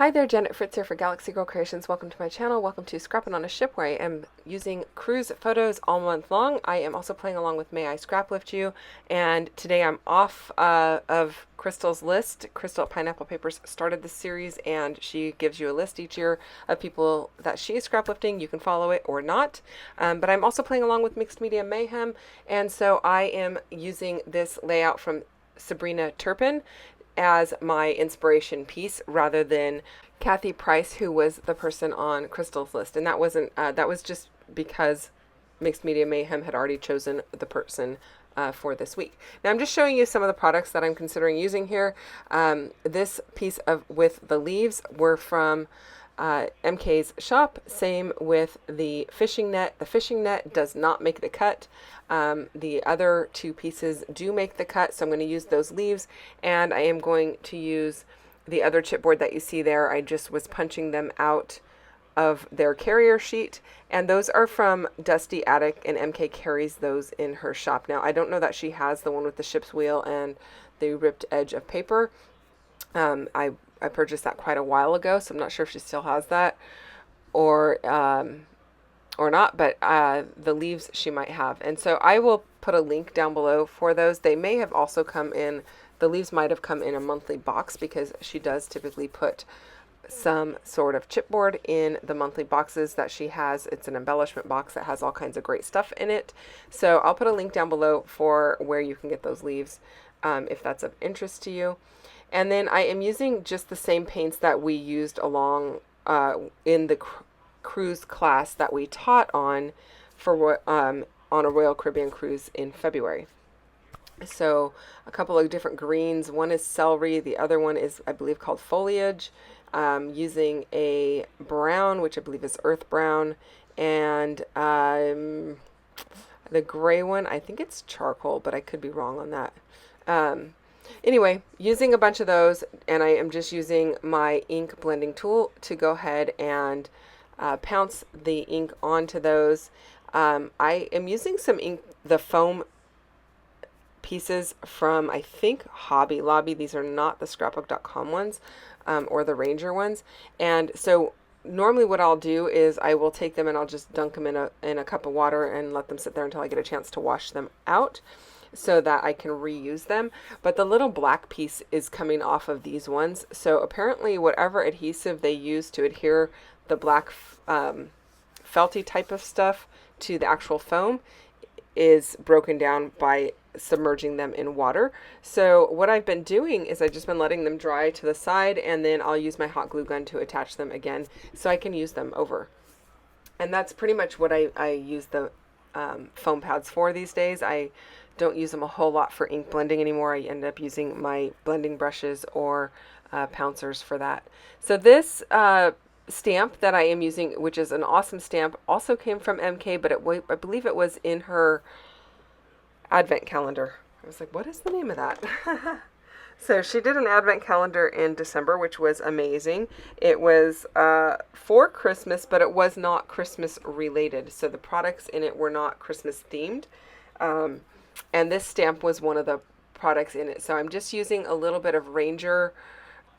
Hi there, Janet Fritz here for Galaxy Girl Creations. Welcome to my channel. Welcome to Scrapping on a Ship, where I am using cruise photos all month long. I am also playing along with May I Scraplift You, and today I'm off of Crystal's list. Crystal at Pineapple Papers started this series, and she gives you a list each year of people that she is scraplifting. You can follow it or not, but I'm also playing along with Mixed Media Mayhem, and so I am using this layout from Sabrina Turpin as my inspiration piece rather than Kathy Price, who was the person on Crystal's list. And that wasn't, that was just because Mixed Media Mayhem had already chosen the person for this week. Now I'm just showing you some of the products that I'm considering using here. This piece of with the leaves were from MK's shop. Same with the fishing net. The fishing net does not make the cut. The other two pieces do make the cut, so I'm going to use those leaves, and I am going to use the other chipboard that you see there. I just was punching them out of their carrier sheet, and those are from Dusty Attic, and MK carries those in her shop. Now I don't know that she has the one with the ship's wheel and the ripped edge of paper. I purchased that quite a while ago, so I'm not sure if she still has that or not, but the leaves she might have. And so I will put a link down below for those. They may have also come in, the leaves might have come in a monthly box, because she does typically put some sort of chipboard in the monthly boxes that she has. It's an embellishment box that has all kinds of great stuff in it. So I'll put a link down below for where you can get those leaves if that's of interest to you. And then I am using just the same paints that we used along in the cruise class that we taught on for on a Royal Caribbean cruise in February. So a couple of different greens. One is celery. The other one is, I believe, called foliage. Using a brown, which I believe is earth brown, and the gray one, I think it's charcoal, but I could be wrong on that. Anyway, using a bunch of those, and I am just using my ink blending tool to go ahead and pounce the ink onto those. I am using some ink, the foam pieces from, I think, Hobby Lobby. These are not the scrapbook.com ones or the Ranger ones. And so normally what I'll do is I will take them and I'll just dunk them in a cup of water and let them sit there until I get a chance to wash them out, so that I can reuse them. But the little black piece is coming off of these ones. So apparently whatever adhesive they use to adhere the black felty type of stuff to the actual foam is broken down by submerging them in water. So what I've been doing is I've just been letting them dry to the side, and then I'll use my hot glue gun to attach them again so I can use them over. And that's pretty much what I use the foam pads for these days. I don't use them a whole lot for ink blending anymore. I end up using my blending brushes or pouncers for that. So this stamp that I am using, which is an awesome stamp, also came from MK, but I believe it was in her advent calendar. I was like, what is the name of that? So she did an advent calendar in December, which was amazing. It was for Christmas, but it was not Christmas related. So the products in it were not Christmas themed. And this stamp was one of the products in it. So I'm just using a little bit of Ranger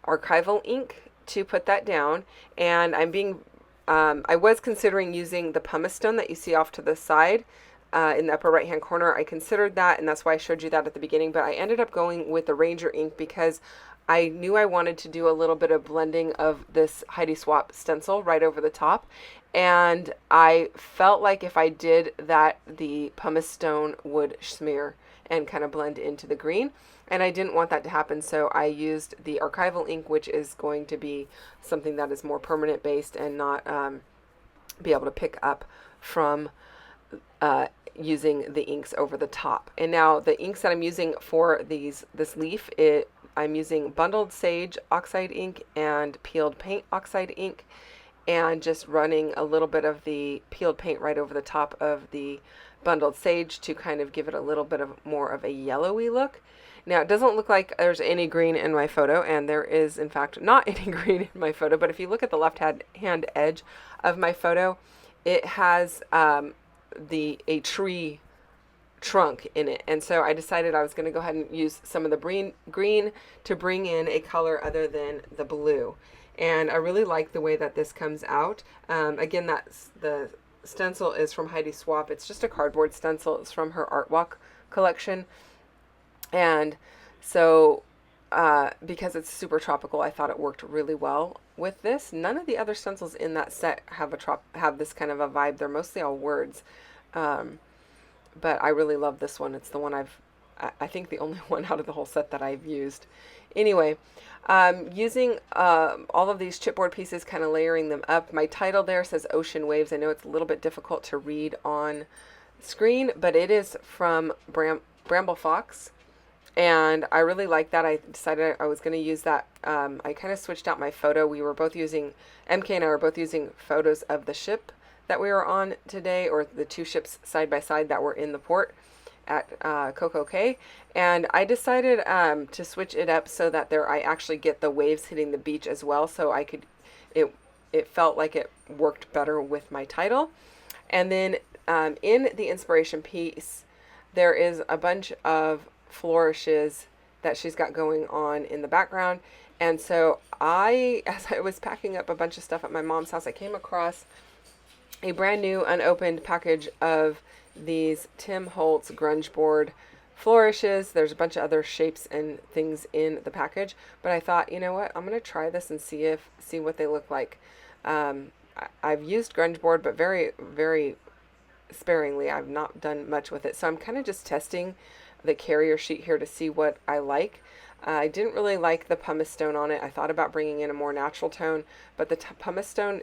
archival ink to put that down. And I was considering using the pumice stone that you see off to the side in the upper right hand corner. I considered that, and that's why I showed you that at the beginning, but I ended up going with the Ranger ink because I knew I wanted to do a little bit of blending of this Heidi Swap stencil right over the top, and I felt like if I did that, the pumice stone would smear and kind of blend into the green, and I didn't want that to happen. So I used the archival ink, which is going to be something that is more permanent based and not be able to pick up from using the inks over the top. And now the inks that I'm using for this leaf, I'm using bundled sage oxide ink and peeled paint oxide ink, and just running a little bit of the peeled paint right over the top of the bundled sage to kind of give it a little bit of more of a yellowy look. Now it doesn't look like there's any green in my photo, and there is in fact not any green in my photo, but if you look at the left hand edge of my photo, it has a tree trunk in it, and so I decided I was going to go ahead and use some of the green to bring in a color other than the blue. and I really like the way that this comes out. Again, that's the stencil is from Heidi Swap. It's just a cardboard stencil. It's from her Art Walk collection. And so because it's super tropical, I thought it worked really well with this. None of the other stencils in that set have this kind of a vibe. They're mostly all words. But I really love this one. It's the one I think the only one out of the whole set that I've used. Anyway, using all of these chipboard pieces, kind of layering them up. My title there says Ocean Waves. I know it's a little bit difficult to read on screen, but it is from Bramble Fox. And I really like that. I decided I was going to use that. I kind of switched out my photo. We were both using, MK and I were both using photos of the ship that we were on today, or the two ships side by side that were in the port at Coco Cay. And I decided to switch it up so that I actually get the waves hitting the beach as well. So I could, it felt like it worked better with my title. And then in the inspiration piece, there is a bunch of flourishes that she's got going on in the background. And so as I was packing up a bunch of stuff at my mom's house, I came across a brand new unopened package of these Tim Holtz grunge board flourishes. There's a bunch of other shapes and things in the package, but I thought, you know what, I'm going to try this and see what they look like. I've used grunge board, but very, very sparingly. I've not done much with it. So I'm kind of just testing the carrier sheet here to see what I like. I didn't really like the pumice stone on it. I thought about bringing in a more natural tone, but the pumice stone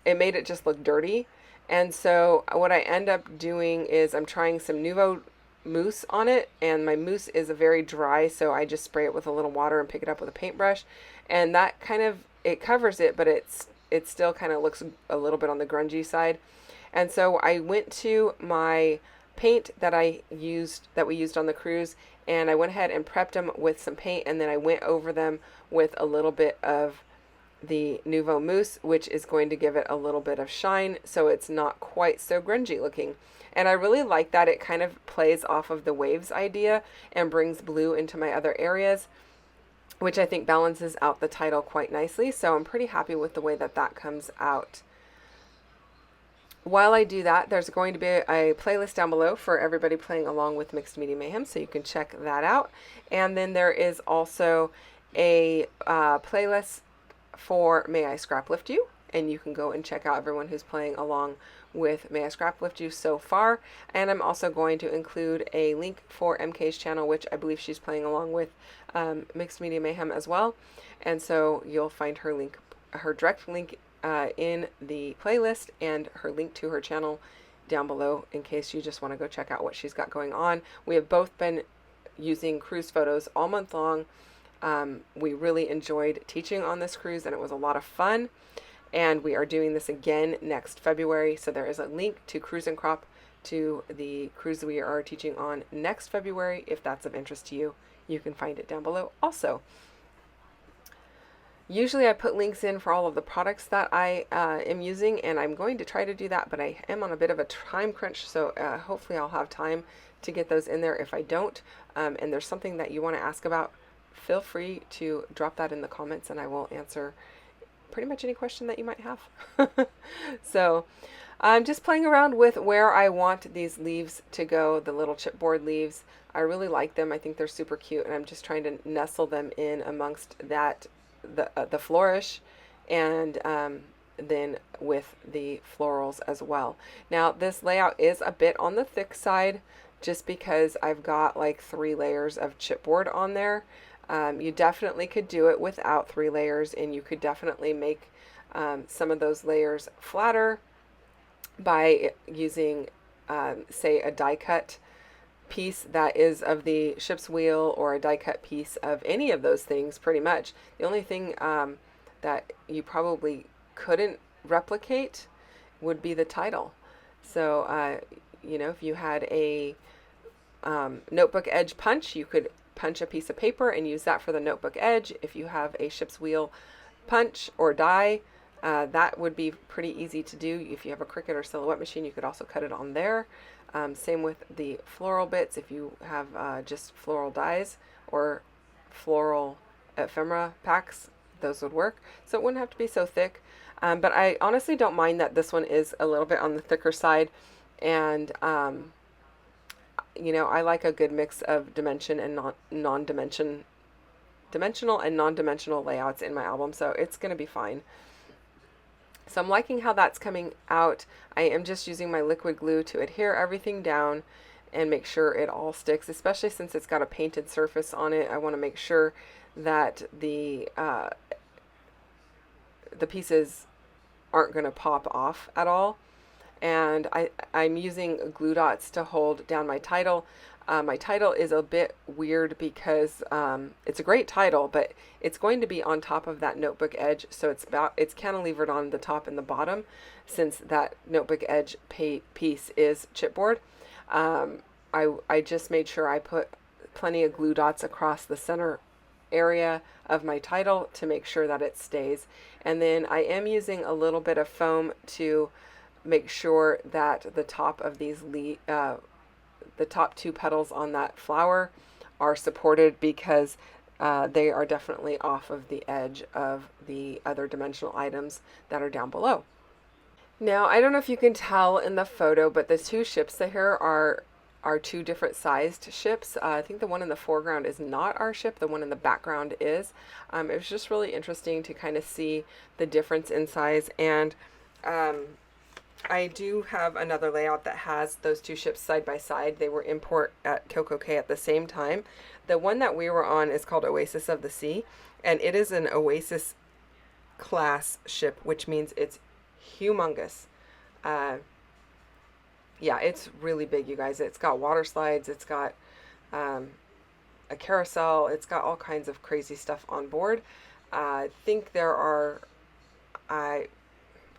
it made it just look dirty. And so what I end up doing is I'm trying some Nuvo mousse on it, and my mousse is a very dry, so I just spray it with a little water and pick it up with a paintbrush, and that kind of, it covers it, but it still kind of looks a little bit on the grungy side. And so I went to my paint that we used on the cruise, and I went ahead and prepped them with some paint, and then I went over them with a little bit of the Nuvo mousse, which is going to give it a little bit of shine, so it's not quite so grungy looking. And I really like that it kind of plays off of the waves idea and brings blue into my other areas, which I think balances out the title quite nicely. So I'm pretty happy with the way that comes out. While I do that, there's going to be a playlist down below for everybody playing along with Mixed Media Mayhem, so you can check that out. And then there is also a playlist for May I Scraplift You, and you can go and check out everyone who's playing along with May I Scraplift You so far. And I'm also going to include a link for MK's channel, which I believe she's playing along with Mixed Media Mayhem as well. And so you'll find her direct link in the playlist, and her link to her channel down below in case you just want to go check out what she's got going on. We have both been using cruise photos all month long. We really enjoyed teaching on this cruise, and it was a lot of fun. And we are doing this again next February. So there is a link to Cruise and Crop to the cruise we are teaching on next February. If that's of interest to you, you can find it down below also. Usually I put links in for all of the products that I am using, and I'm going to try to do that, but I am on a bit of a time crunch, so hopefully I'll have time to get those in there. If I don't, and there's something that you want to ask about, feel free to drop that in the comments, and I will answer pretty much any question that you might have. So I'm just playing around with where I want these leaves to go, the little chipboard leaves. I really like them. I think they're super cute, and I'm just trying to nestle them in amongst that, the flourish, and then with the florals as well. Now this layout is a bit on the thick side just because I've got like 3 layers of chipboard on there. You definitely could do it without 3 layers, and you could definitely make some of those layers flatter by using say a die cut piece that is of the ship's wheel, or a die cut piece of any of those things. Pretty much the only thing that you probably couldn't replicate would be the title. So you know, if you had a notebook edge punch, you could punch a piece of paper and use that for the notebook edge. If you have a ship's wheel punch or die, that would be pretty easy to do. If you have a Cricut or Silhouette machine, you could also cut it on there. Same with the floral bits. If you have just floral dies or floral ephemera packs, those would work, so it wouldn't have to be so thick. But I honestly don't mind that this one is a little bit on the thicker side, and you know, I like a good mix of dimension and dimensional and non-dimensional layouts in my album, so it's going to be fine. So I'm liking how that's coming out. I am just using my liquid glue to adhere everything down and make sure it all sticks, especially since it's got a painted surface on it. I want to make sure that the pieces aren't going to pop off at all. And I'm using glue dots to hold down my title. My title is a bit weird because it's a great title, but it's going to be on top of that notebook edge, so it's cantilevered on the top and the bottom, since that notebook edge piece is chipboard. I just made sure I put plenty of glue dots across the center area of my title to make sure that it stays. And then I am using a little bit of foam to make sure that the top of these the top two petals on that flower are supported, because they are definitely off of the edge of the other dimensional items that are down below. Now, I don't know if you can tell in the photo, but the two ships here are two different sized ships. I think the one in the foreground is not our ship, the one in the background is. It was just really interesting to kind of see the difference in size, and I do have another layout that has those two ships side by side. They were import at CocoCay at the same time. The one that we were on is called Oasis of the Sea, and it is an Oasis class ship, which means it's humongous. Yeah, it's really big, you guys. It's got water slides, it's got a carousel, it's got all kinds of crazy stuff on board. I think there are,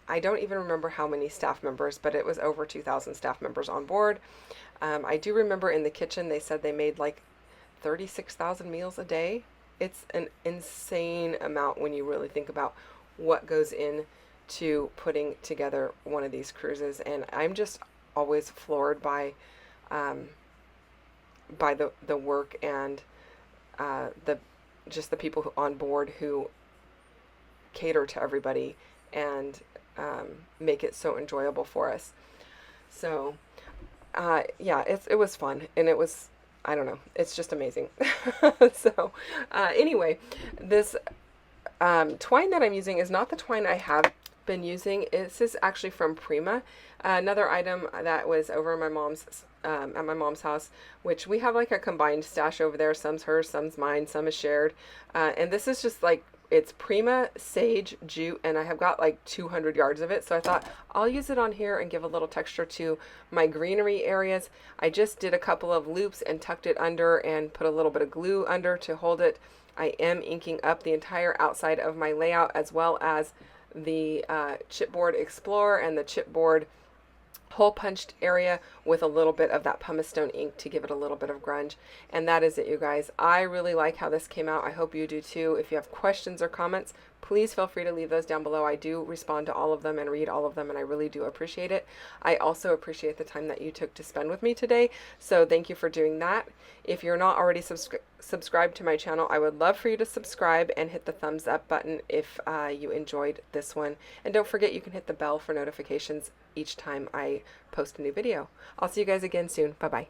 I don't even remember how many staff members, but it was over 2,000 staff members on board. I do remember in the kitchen they said they made like 36,000 meals a day. It's an insane amount when you really think about what goes into putting together one of these cruises, and I'm just always floored by the work and the people on board who cater to everybody and make it so enjoyable for us. So yeah, it was fun, and it was, I don't know, it's just amazing. So anyway, this twine that I'm using is not the twine I have been using. This is actually from Prima, another item that was over in my mom's at my mom's house, which we have like a combined stash over there. Some's hers, some's mine, some is shared, and this is just like, it's Prima Sage Jute, and I have got like 200 yards of it, so I thought I'll use it on here and give a little texture to my greenery areas. I just did a couple of loops and tucked it under and put a little bit of glue under to hold it. I am inking up the entire outside of my layout, as well as the chipboard Explorer and the chipboard hole punched area, with a little bit of that pumice stone ink to give it a little bit of grunge. And that is it, you guys. I really like how this came out. I hope you do too. If you have questions or comments, please feel free to leave those down below. I do respond to all of them and read all of them, and I really do appreciate it. I also appreciate the time that you took to spend with me today, so thank you for doing that. If you're not already subscribed to my channel, I would love for you to subscribe and hit the thumbs up button if you enjoyed this one. And don't forget, you can hit the bell for notifications each time I post a new video. I'll see you guys again soon. Bye-bye.